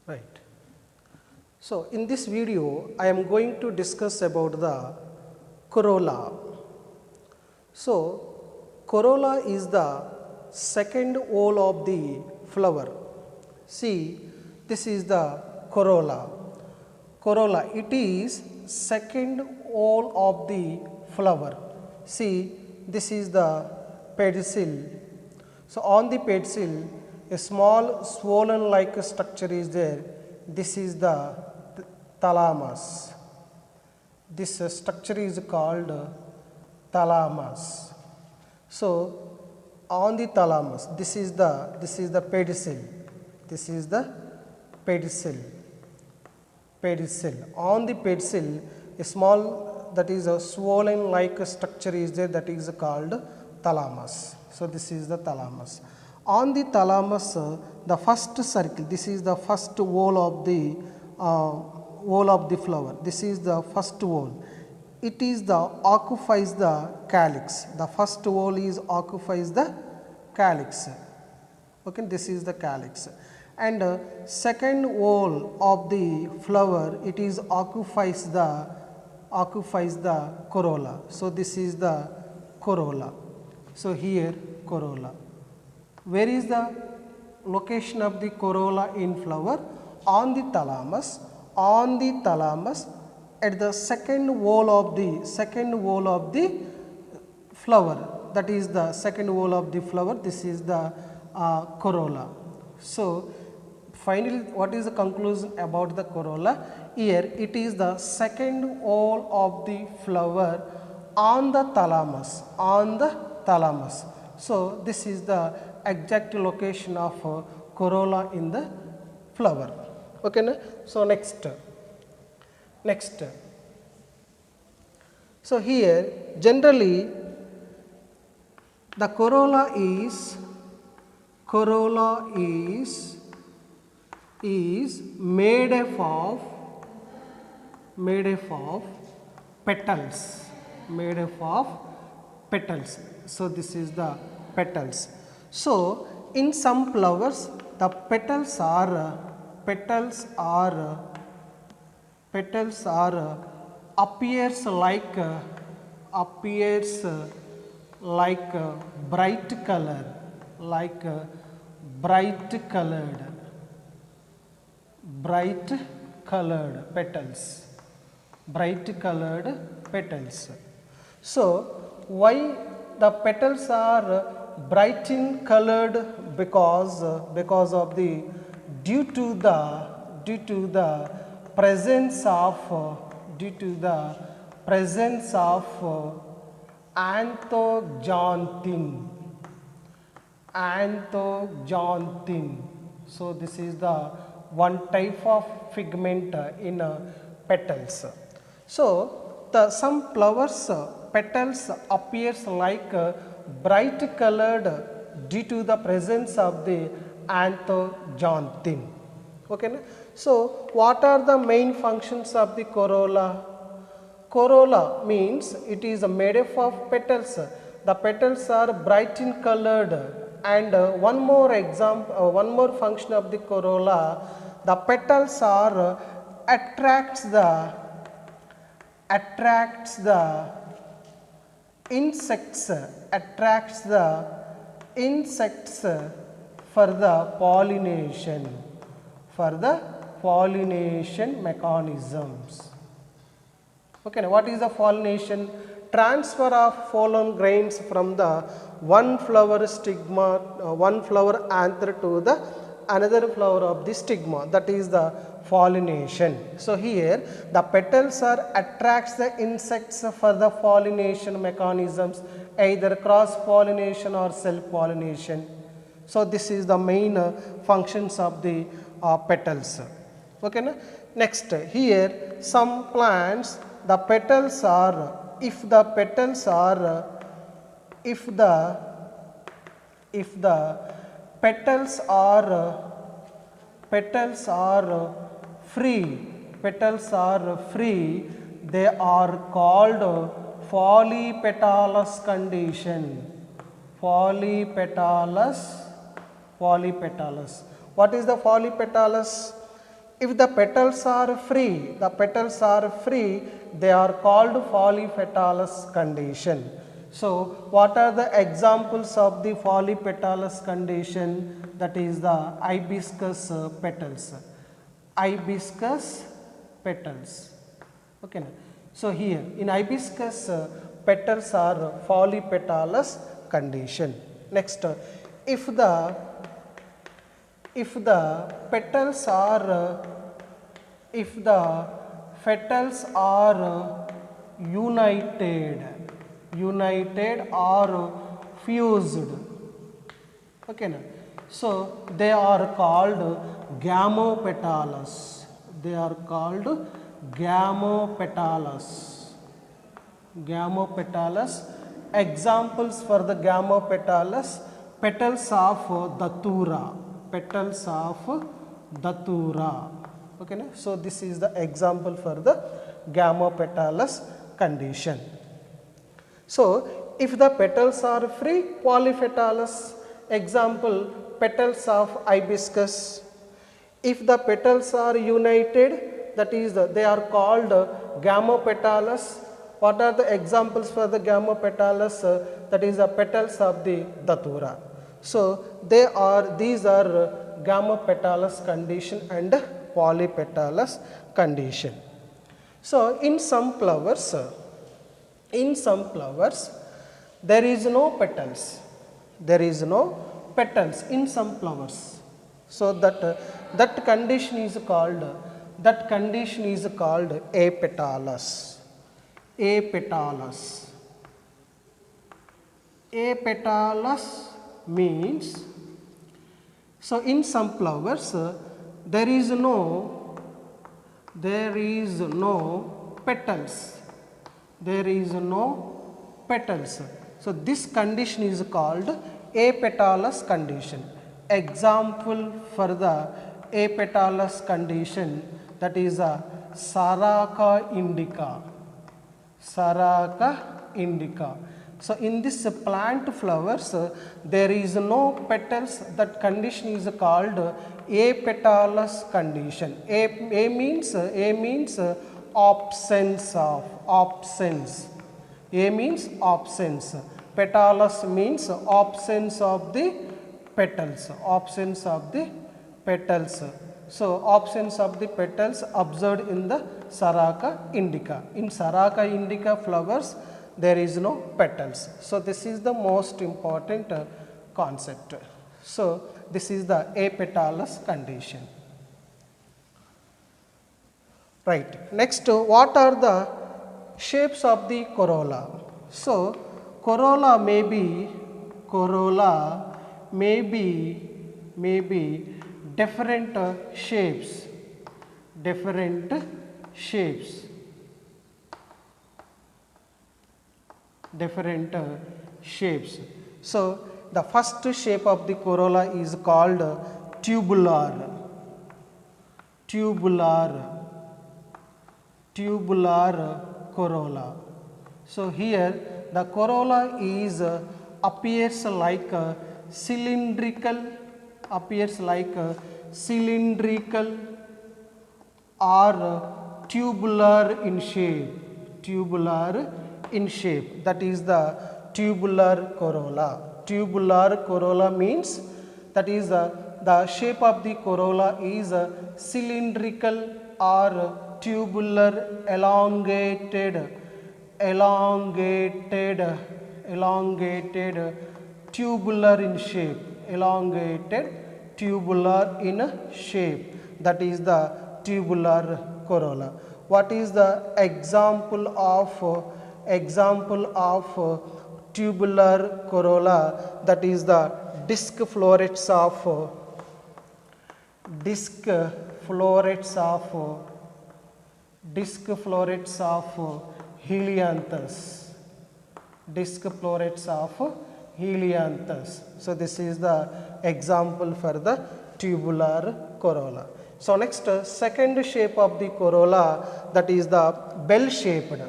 Right. So, in this video I am going to discuss about the corolla. So, corolla is the second whole of the flower. See, this is the corolla. Corolla, it is second whole of the flower. See, this is the pedicel. So, on the pedicel, a small swollen like structure is there. This is the thalamus. This structure is called thalamus. So, on the thalamus, this is the pedicel. This is the pedicel. Pedicel. On the pedicel, a small, that is a swollen like structure is there, that is called thalamus. So, this is the thalamus. On the thalamus, the first circle, this is the first whole of the flower. This is the first whole. It is the occupies the calyx. The first whole is occupies the calyx. Okay, this is the calyx. And second whole of the flower, it is occupies the corolla. So, this is the corolla. So, here corolla. Where is the location of the corolla in flower? On the thalamus. On the thalamus, at the second whole of the flower, that is the second whole of the flower. This is the corolla. So, finally, what is the conclusion about the corolla? Here it is the second whole of the flower on the thalamus. So, this is the exact location of corolla in the flower. Okay, na? So, next. So, here generally the corolla is made up of petals. So, this is the petals. So, in some flowers the petals are appears like bright colored petals. So, why the petals are bright in colored? Because of the due to the presence of anthocyanin. So, this is the one type of pigment in petals. So, some flowers petals appears like bright colored due to the presence of the anthocyanin. Okay, na? So, what are the main functions of the corolla? Corolla means it is made up of petals. The petals are bright in colored, and one more function of the corolla, the petals are attracts the insects for the pollination mechanisms. Okay, now what is the pollination? Transfer of pollen grains from the one flower anther to the another flower of the stigma, that is the pollination. So, here the petals are attracts the insects for the pollination mechanisms, either cross pollination or self pollination. So, this is the main functions of the petals. Okay, na? Next, here some plants, the petals are, if the petals are free, they are called polypetalous condition. Polypetalous. What is the polypetalous? If the petals are free, they are called polypetalous condition. So, what are the examples of the polypetalous condition? That is the hibiscus petals. Hibiscus petals. Okay. So, here in hibiscus petals are polypetalous condition. Next, if the petals are united or fused, okay na? So they are called gamopetalous. They are called gamopetalous. Examples for the gamopetalous: petals of datura. Okay, na? So this is the example for the gamopetalous condition. So if the petals are free, polypetalous. Example, petals of hibiscus. If the petals are united, that is they are called gamopetalous. What are the examples for the gamopetalous? That is the petals of the datura. So these are gamopetalous condition and polypetalous condition. So in some flowers there is no petals. In some flowers. So that condition is called apetalous. Apetalous means, so in some flowers there is no petals. So this condition is called apetalous condition. Example for the apetalous condition, that is a Saraka indica. So in this plant flowers there is no petals. That condition is called apetalous condition. A means absence. A means absence. Petalous means absence of the petals. So absence of the petals observed in the Saraka indica. In Saraka indica flowers there is no petals. So this is the most important concept. So this is the apetalous condition. Right. Next, what are the shapes of the corolla? So corolla may be different shapes. So the first shape of the corolla is called tubular corolla. So here the corolla appears like a cylindrical or tubular in shape. That is the tubular corolla means, that is the shape of the corolla is cylindrical or tubular, elongated tubular in shape. That is the tubular corolla. What is the example of tubular corolla? That is the disc florets of helianthus. So this is the example for the tubular corolla. So next, second shape of the corolla, that is the bell shaped.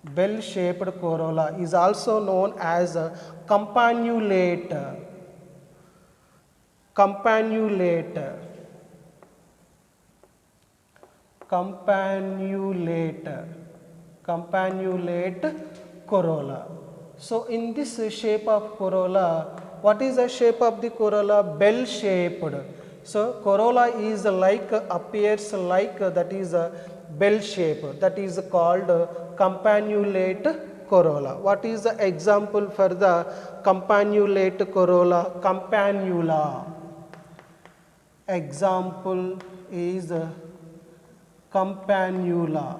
Bell shaped corolla is also known as campanulate. campanulate, campanulate, campanulate corolla. So in this shape of corolla, what is the shape of the corolla? Bell shaped. So corolla is like, appears like, that is a bell shape, that is called campanulate corolla. What is the example for the campanulate corolla? Campanula. Example is campanula.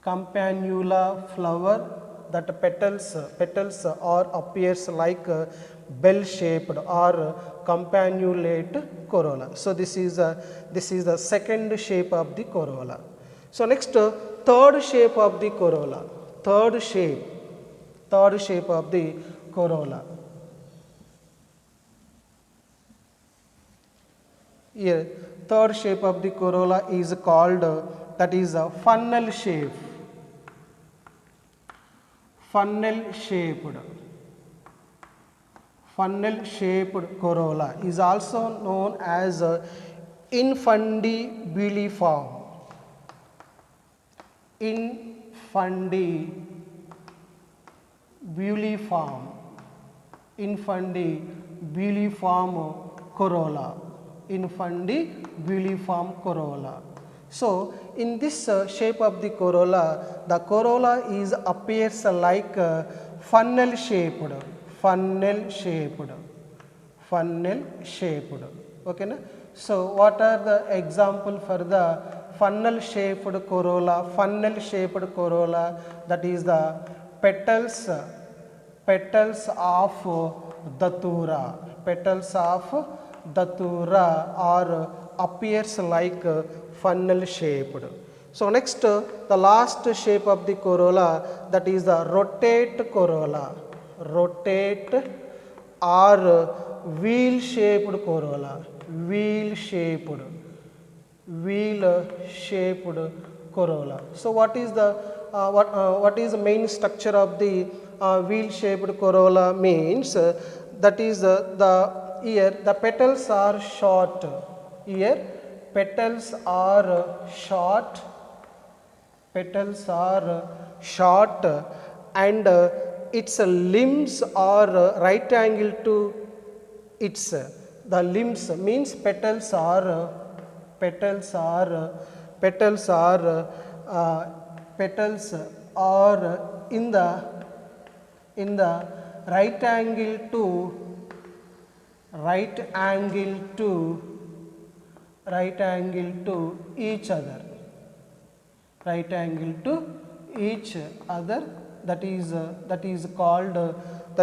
Campanula flower, that petals or appears like bell shaped or campanulate corolla. So this is the second shape of the corolla. So next, third shape of the corolla. Third shape of the corolla. Here, third shape of the corolla is called, that is a funnel shape. Funnel shaped corolla is also known as infundibuliform. Infundibuliform corolla. Infundibuliform corolla. So in this shape of the corolla is appears like funnel shaped. Okay na? So what are the example for the funnel shaped corolla? Funnel shaped corolla, that is the petals of datura. Petals of datura are appears like funnel shaped. So next, the last shape of the corolla, that is the rotate corolla. Rotate or wheel shaped corolla. Wheel shaped corolla. So what is the main structure of the wheel shaped corolla? Means that is here the petals are short. Here petals are short, and its limbs are right angle to its. The limbs means petals are in the right angle to each other. That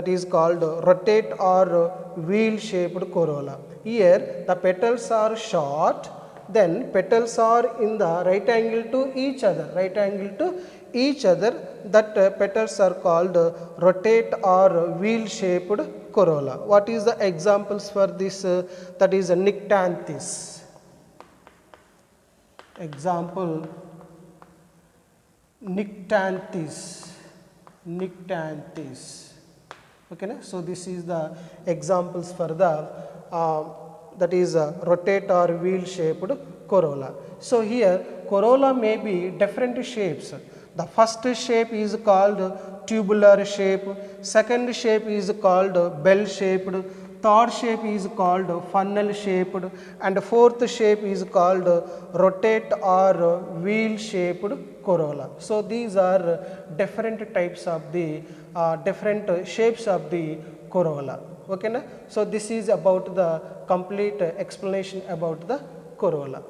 is called rotate or wheel shaped corolla. Here the petals are short, then petals are in the right angle to each other. That petals are called rotate or wheel shaped corolla. What is the examples for this? That is nyctanthus. Example, nyctanthus. Okay na? So this is the examples for the that is rotate or wheel shaped corolla. So here corolla may be different shapes. The first shape is called tubular shape, second shape is called bell shaped, third shape is called funnel shaped, and fourth shape is called rotate or wheel shaped corolla. So these are different types of the different shapes of the corolla. Okay na? So this is about the complete explanation about the corolla.